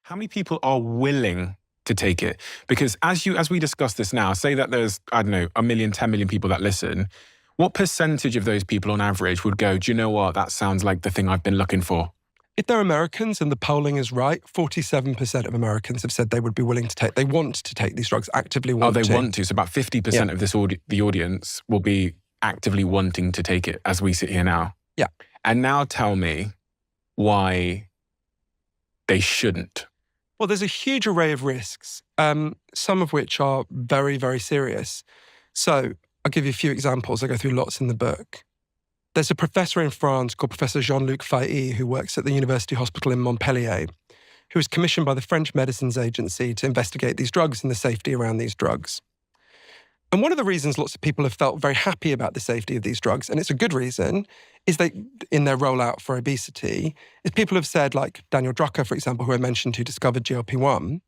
How many people are willing to take it? Because as we discuss this now, say that there's, I don't know, 1 million, 10 million people that listen. What percentage of those people on average would go, do you know what? That sounds like the thing I've been looking for. If they're Americans and the polling is right, 47% of Americans have said they would be willing to take, they want to take these drugs, actively want to. Oh, they want to. So about 50% of this the audience will be actively wanting to take it as we sit here now. Yeah. And now tell me why they shouldn't. Well, there's a huge array of risks, some of which are very, very serious. So I'll give you a few examples. I go through lots in the book. There's a professor in France called Professor Jean-Luc Failly, who works at the University Hospital in Montpellier, who was commissioned by the French Medicines Agency to investigate these drugs and the safety around these drugs. And one of the reasons lots of people have felt very happy about the safety of these drugs, and it's a good reason, is they, in their rollout for obesity, is people have said, like Daniel Drucker, for example, who I mentioned, who discovered GLP-1,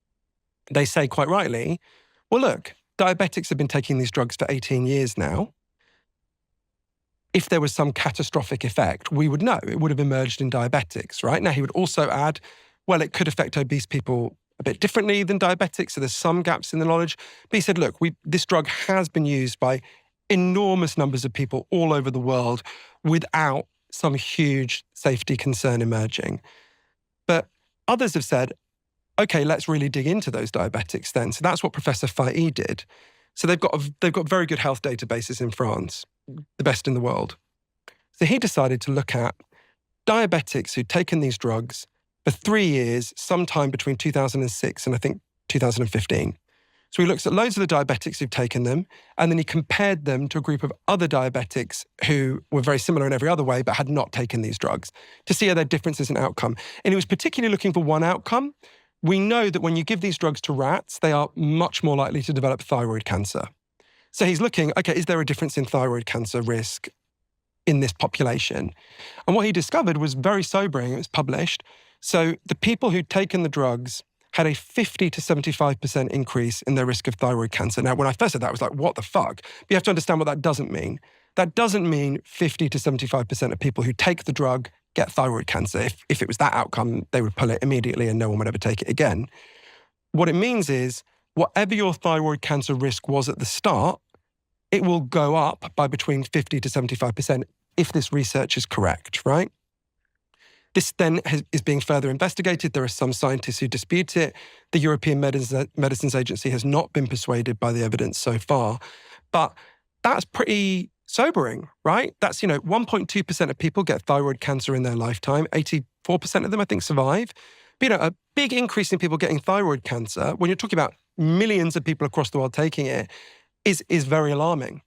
they say quite rightly, well, look, diabetics have been taking these drugs for 18 years now. If there was some catastrophic effect, we would know. It would have emerged in diabetics, right? Now, he would also add, well, it could affect obese people a bit differently than diabetics, so there's some gaps in the knowledge. But he said, look, this drug has been used by enormous numbers of people all over the world without some huge safety concern emerging. But others have said, okay, let's really dig into those diabetics then. So that's what Professor Failly did. So they've got very good health databases in France, the best in the world. So he decided to look at diabetics who'd taken these drugs for 3 years, sometime between 2006 and I think 2015. So he looks at loads of the diabetics who've taken them, and then he compared them to a group of other diabetics who were very similar in every other way, but had not taken these drugs, to see are there differences in outcome. And he was particularly looking for one outcome. We know that when you give these drugs to rats, they are much more likely to develop thyroid cancer. So he's looking, okay, is there a difference in thyroid cancer risk in this population? And what he discovered was very sobering. It was published. So the people who'd taken the drugs had a 50 to 75% increase in their risk of thyroid cancer. Now, when I first said that, I was like, what the fuck? But you have to understand what that doesn't mean. That doesn't mean 50 to 75% of people who take the drug get thyroid cancer. If it was that outcome, they would pull it immediately and no one would ever take it again. What it means is, whatever your thyroid cancer risk was at the start, it will go up by between 50 to 75% if this research is correct, right? This then is being further investigated. There are some scientists who dispute it. The European Medicines Agency has not been persuaded by the evidence so far. But that's pretty sobering, right? That's, 1.2% of people get thyroid cancer in their lifetime. 84% of them, I think, survive. But, a big increase in people getting thyroid cancer, when you're talking about millions of people across the world taking it, is very alarming.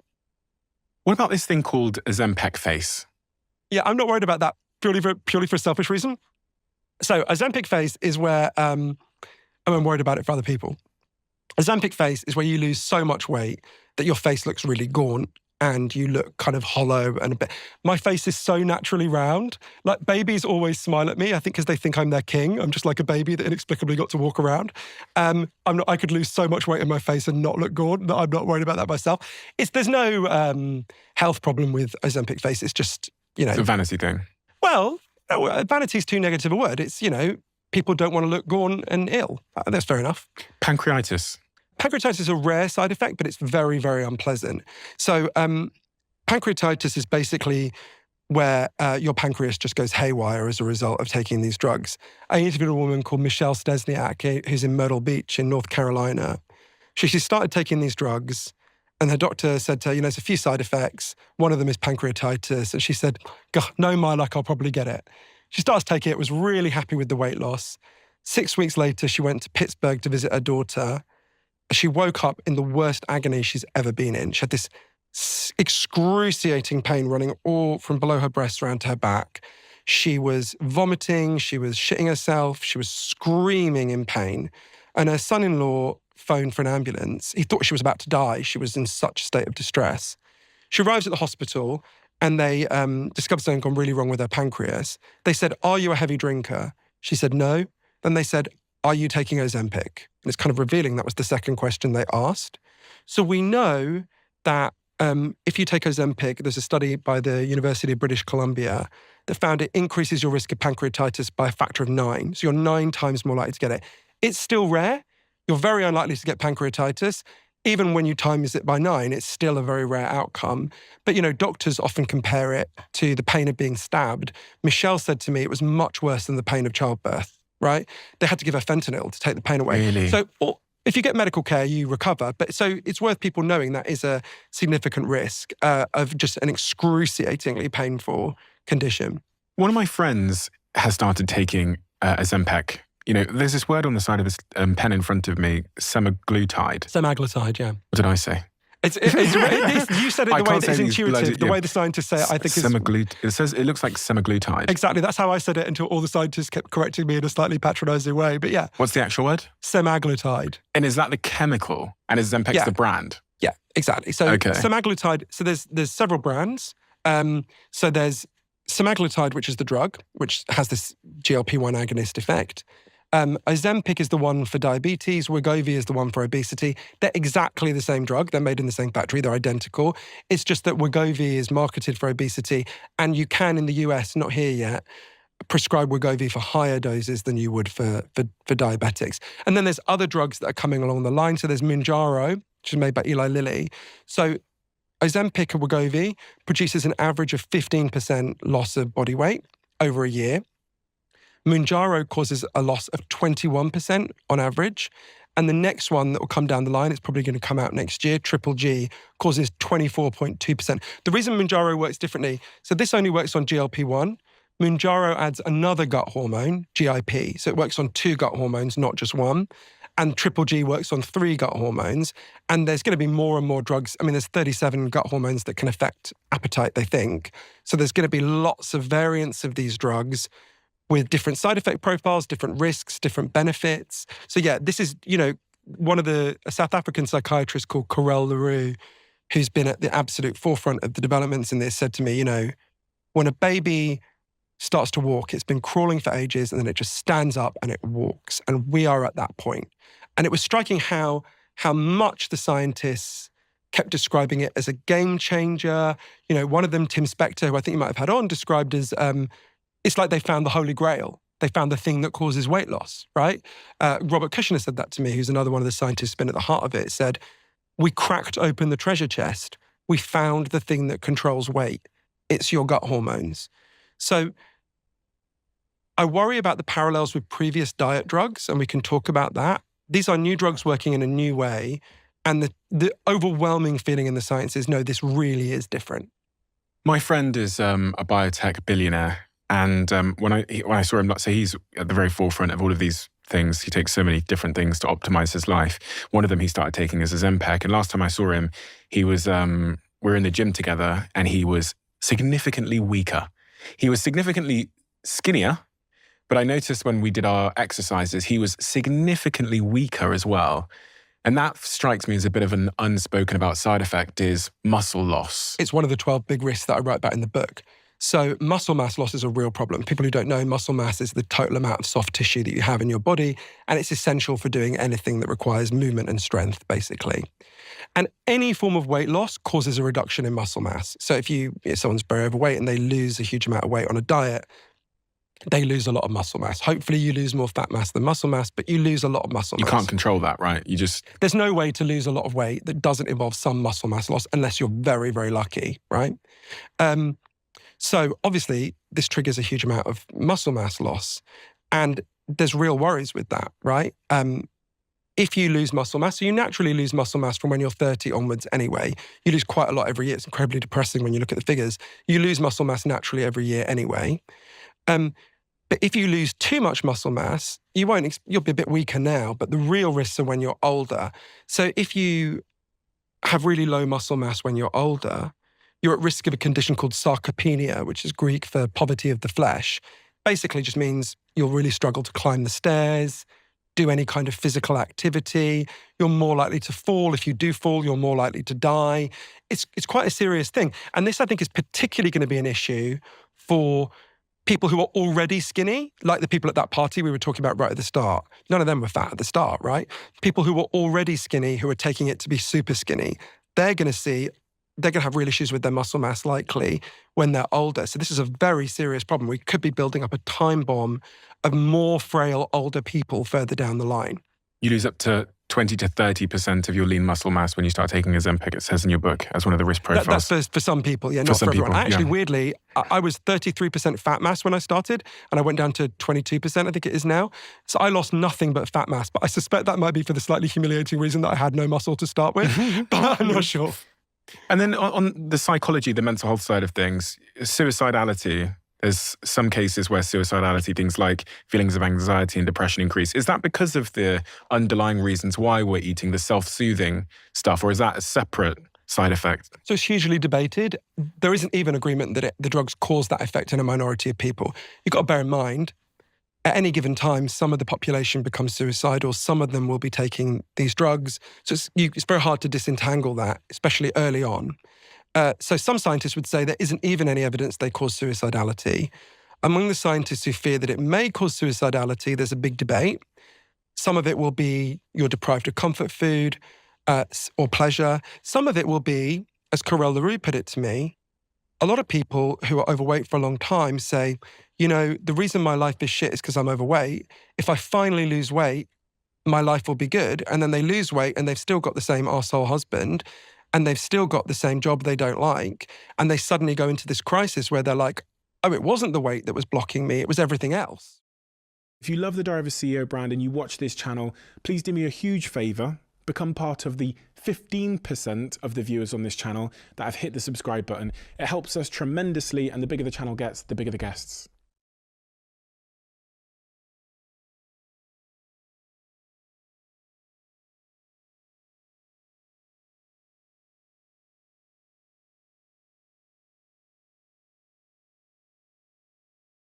What about this thing called Ozempic face? Yeah, I'm not worried about that purely for a selfish reason. So Ozempic face is where I'm worried about it for other people. Ozempic face is where you lose so much weight that your face looks really gaunt and you look kind of hollow and a bit. My face is so naturally round. Like, babies always smile at me, I think because they think I'm their king. I'm just like a baby that inexplicably got to walk around. I could lose so much weight in my face and not look gaunt that I'm not worried about that myself. There's no health problem with Ozempic face. It's just, It's a vanity thing. Well, vanity is too negative a word. It's, people don't want to look gaunt and ill. That's fair enough. Pancreatitis. Pancreatitis is a rare side effect, but it's very, very unpleasant. So pancreatitis is basically where your pancreas just goes haywire as a result of taking these drugs. I interviewed a woman called Michelle Stesniak, who's in Myrtle Beach in North Carolina. She started taking these drugs, and her doctor said to her, there's a few side effects. One of them is pancreatitis. And she said, God, no, my luck, I'll probably get it. She starts taking it, was really happy with the weight loss. 6 weeks later, she went to Pittsburgh to visit her daughter. She woke up in the worst agony she's ever been in. She had this excruciating pain running all from below her breasts around to her back. She was vomiting, she was shitting herself, she was screaming in pain. And her son-in-law phoned for an ambulance. He thought she was about to die. She was in such a state of distress. She arrives at the hospital and they discovered something gone really wrong with her pancreas. They said, are you a heavy drinker? She said, no. Then they said, are you taking Ozempic? And it's kind of revealing that was the second question they asked. So we know that if you take Ozempic, there's a study by the University of British Columbia that found it increases your risk of pancreatitis by a factor of 9. So you're 9 times more likely to get it. It's still rare. You're very unlikely to get pancreatitis. Even when you times it by 9, it's still a very rare outcome. But, doctors often compare it to the pain of being stabbed. Michelle said to me it was much worse than the pain of childbirth, right? They had to give her fentanyl to take the pain away. Really? So if you get medical care, you recover. But so it's worth people knowing that is a significant risk of just an excruciatingly painful condition. One of my friends has started taking Ozempic. There's this word on the side of his pen in front of me, semaglutide. Semaglutide, yeah. What did I say? You said it the way that it's intuitive, the way the scientists say it, I think it looks like semaglutide. Exactly, that's how I said it until all the scientists kept correcting me in a slightly patronising way. But yeah. What's the actual word? Semaglutide. And is that the chemical? And is Ozempic's the brand? Yeah, exactly. So semaglutide, so there's several brands. So there's semaglutide, which is the drug, which has this GLP-1 agonist effect. Ozempic is the one for diabetes. Wegovy is the one for obesity. They're exactly the same drug. They're made in the same factory. They're identical. It's just that Wegovy is marketed for obesity, and you can, in the US, not here yet, prescribe Wegovy for higher doses than you would for diabetics. And then there's other drugs that are coming along the line. So there's Mounjaro, which is made by Eli Lilly. So Ozempic or Wegovy produces an average of 15% loss of body weight over a year. Mounjaro causes a loss of 21% on average. And the next one that will come down the line, it's probably going to come out next year, Triple G, causes 24.2%. The reason Mounjaro works differently, so this only works on GLP-1. Mounjaro adds another gut hormone, GIP. So it works on 2 gut hormones, not just one. And Triple G works on 3 gut hormones. And there's going to be more and more drugs. I mean, there's 37 gut hormones that can affect appetite, they think. So there's going to be lots of variants of these drugs with different side effect profiles, different risks, different benefits. So yeah, this is, one of a South African psychiatrist called Karel Leroux, who's been at the absolute forefront of the developments in this, said to me, when a baby starts to walk, it's been crawling for ages and then it just stands up and it walks. And we are at that point. And it was striking how much the scientists kept describing it as a game changer. One of them, Tim Spector, who I think you might have had on, described as, it's like they found the Holy Grail. They found the thing that causes weight loss, right? Robert Kushner said that to me, who's another one of the scientists who's been at the heart of it, said, we cracked open the treasure chest. We found the thing that controls weight. It's your gut hormones. So I worry about the parallels with previous diet drugs, and we can talk about that. These are new drugs working in a new way. And the overwhelming feeling in the science is, no, this really is different. My friend is a biotech billionaire. And when I saw him, so he's at the very forefront of all of these things. He takes so many different things to optimize his life. One of them he started taking is Ozempic. And last time I saw him, he was, we were in the gym together and he was significantly weaker. He was significantly skinnier, but I noticed when we did our exercises, he was significantly weaker as well. And that strikes me as a bit of an unspoken about side effect is muscle loss. It's one of the 12 big risks that I write about in the book. So muscle mass loss is a real problem. People who don't know, muscle mass is the total amount of soft tissue that you have in your body, and it's essential for doing anything that requires movement and strength, basically. And any form of weight loss causes a reduction in muscle mass. So if someone's very overweight and they lose a huge amount of weight on a diet, they lose a lot of muscle mass. Hopefully you lose more fat mass than muscle mass, but you lose a lot of muscle mass. You can't control that, right? There's no way to lose a lot of weight that doesn't involve some muscle mass loss unless you're very, very lucky, right? So obviously, this triggers a huge amount of muscle mass loss. And there's real worries with that, right? If you lose muscle mass, so you naturally lose muscle mass from when you're 30 onwards anyway. You lose quite a lot every year. It's incredibly depressing when you look at the figures. You lose muscle mass naturally every year anyway. But if you lose too much muscle mass, you'll be a bit weaker now, but the real risks are when you're older. So if you have really low muscle mass when you're older, you're at risk of a condition called sarcopenia, which is Greek for poverty of the flesh. Basically just means you'll really struggle to climb the stairs, do any kind of physical activity. You're more likely to fall. If you do fall, you're more likely to die. It's quite a serious thing. And this, I think, is particularly going to be an issue for people who are already skinny, like the people at that party we were talking about right at the start. None of them were fat at the start, right? People who were already skinny, who are taking it to be super skinny, they're going to see they're going to have real issues with their muscle mass likely when they're older. So this is a very serious problem. We could be building up a time bomb of more frail older people further down the line. You lose up to 20 to 30% of your lean muscle mass when you start taking Ozempic, it says in your book, as one of the risk profiles. That's for some people, yeah, For not some for everyone. people, Actually, yeah. weirdly, I was 33% fat mass when I started, and I went down to 22%, I think it is now. So I lost nothing but fat mass, but I suspect that might be for the slightly humiliating reason that I had no muscle to start with, but I'm not sure. And then on the psychology, the mental health side of things, suicidality, there's some cases where suicidality, things like feelings of anxiety and depression increase. Is that because of the underlying reasons why we're eating the self-soothing stuff, or is that a separate side effect? So it's hugely debated. There isn't even agreement that the drugs cause that effect in a minority of people. You've got to bear in mind, at any given time, some of the population becomes suicidal. Some of them will be taking these drugs. So it's very hard to disentangle that, especially early on. So some scientists would say there isn't even any evidence they cause suicidality. Among the scientists who fear that it may cause suicidality, there's a big debate. Some of it will be you're deprived of comfort food or pleasure. Some of it will be, as Carel LaRue put it to me, a lot of people who are overweight for a long time say, you know, the reason my life is shit is because I'm overweight. If I finally lose weight, my life will be good. And then they lose weight and they've still got the same arsehole husband and they've still got the same job they don't like. And they suddenly go into this crisis where they're like, oh, it wasn't the weight that was blocking me. It was everything else. If you love the Diary of a CEO brand and you watch this channel, please do me a huge favor. Become part of the 15% of the viewers on this channel that have hit the subscribe button. It helps us tremendously, and the bigger the channel gets, the bigger the guests.